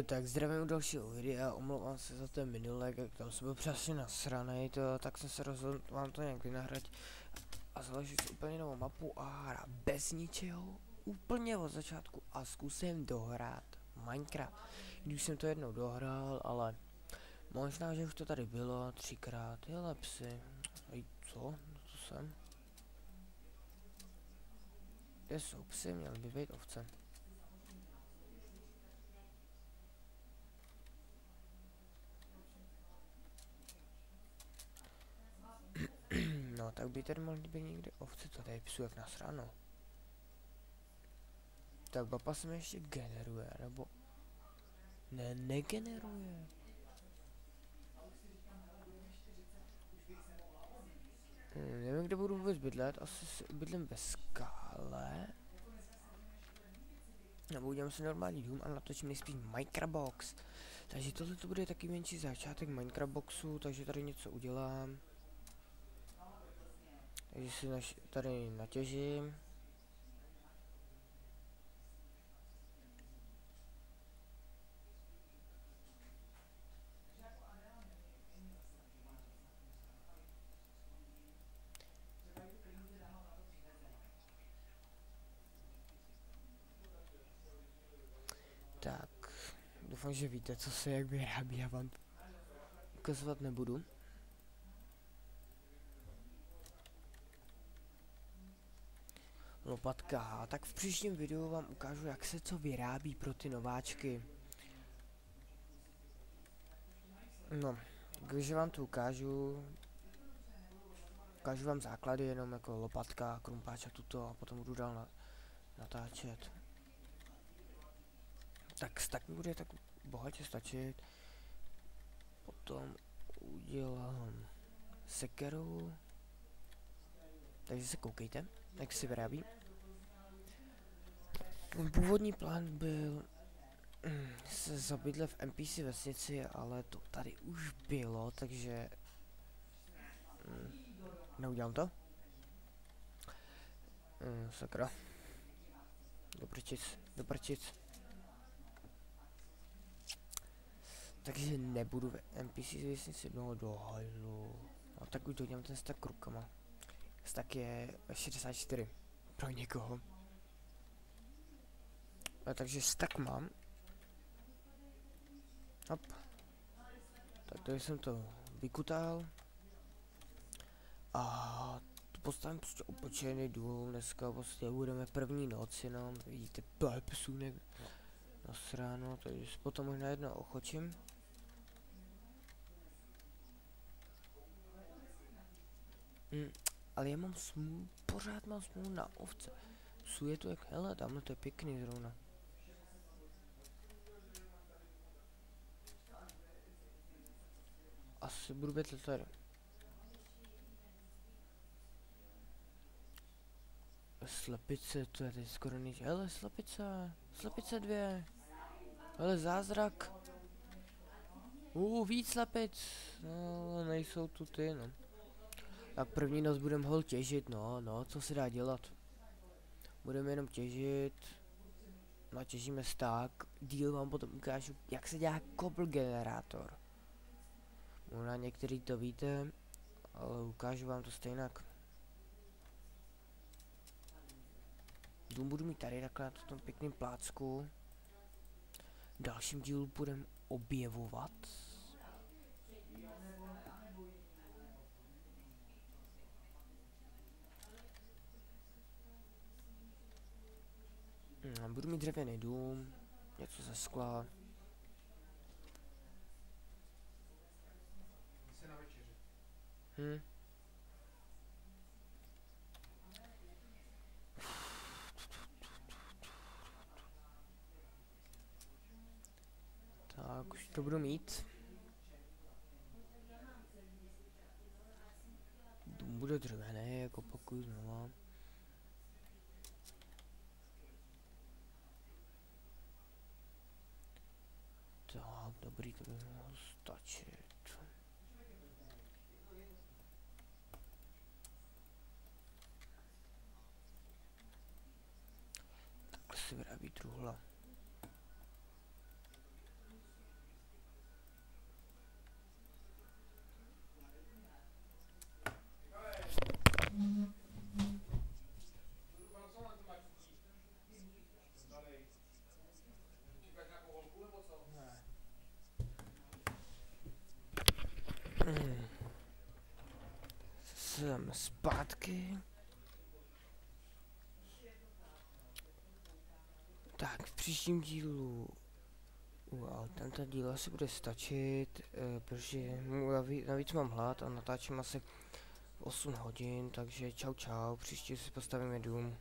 Tak zdravím u dalšího videa, omlouvám se za ten minulek, jak tam jsem byl přesně nasranej, tak jsem se rozhodl vám to nějak vynahrať a založit si úplně novou mapu a hrát bez ničeho, úplně od začátku a zkusím dohrát Minecraft. Když jsem to jednou dohrál, ale možná, že už to tady bylo 3krát, hele psy, ej co, to jsem? Kde jsou psy, měly by být ovce. No, tak by tady mohly být někde ovce, to tady psu jak nasráno. Tak mapa se mi ještě generuje, nebo... Ne, negeneruje. Nevím, kde budu vůbec bydlet, asi si bydlím ve skále. Nebo udělám si normální dům a natočím nejspíš Minecraftbox. Takže tohle to bude taky menší začátek Minecraftboxu, takže tady něco udělám. Takže si tady natěžím. Tak, doufám, že víte, co se jak vyrábí, já vám ukazovat nebudu. Lopatka, tak v příštím videu vám ukážu, jak se co vyrábí pro ty nováčky. No, když vám to ukážu vám základy, jenom jako lopatka, krumpáč a tuto a potom budu dál natáčet. Tak mi bude tak bohatě stačit. Potom udělám sekeru. Takže se koukejte, jak se vyrábí. Původní plán byl se zabydlet v NPC vesnici, ale to tady už bylo, takže neudělám to. Sakra. Do prčic. Takže nebudu v NPC vesnici, no do hajlu. No tak už dodělám ten stack rukama. Stack je 64 pro někoho. A takže stack mám. Hop. Tak tady jsem to vykutal. A postavím prostě upečený důl dneska, prostě budeme první noc jenom, vidíte, psunek nasráno, takže potom možná jedno ochočím. Ale já mám smůlu, pořád mám smůlu na ovce. Psů je to jak, hele, tamhle to je pěkný zrovna. Asi budu bydlet tady. Slepice, to je teď skoro nic. Hele, slepice 2. Hele, zázrak. Víc slepic. No, nejsou tu ty, no. Tak první noc budeme hol těžit, no, co se dá dělat. Budeme jenom těžit. Natěžíme stack. Díl vám potom ukážu, jak se dělá cobble generátor. Možná některý to víte, ale ukážu vám to stejnak. Dům budu mít tady takhle na tom pěkném plácku. V dalším dílu budeme objevovat. Budu mít dřevěný dům, něco ze skla. Tak už to budu mít. Dům bude dřevěný, jako pokud znova. Tak, dobrý, to by mohlo stačit. Takhle se vyrábí truhla. jsem zpátky. Tak, v příštím dílu tento díl asi bude stačit, protože navíc mám hlad a natáčím asi 8 hodin, takže čau čau, příště si postavíme dům.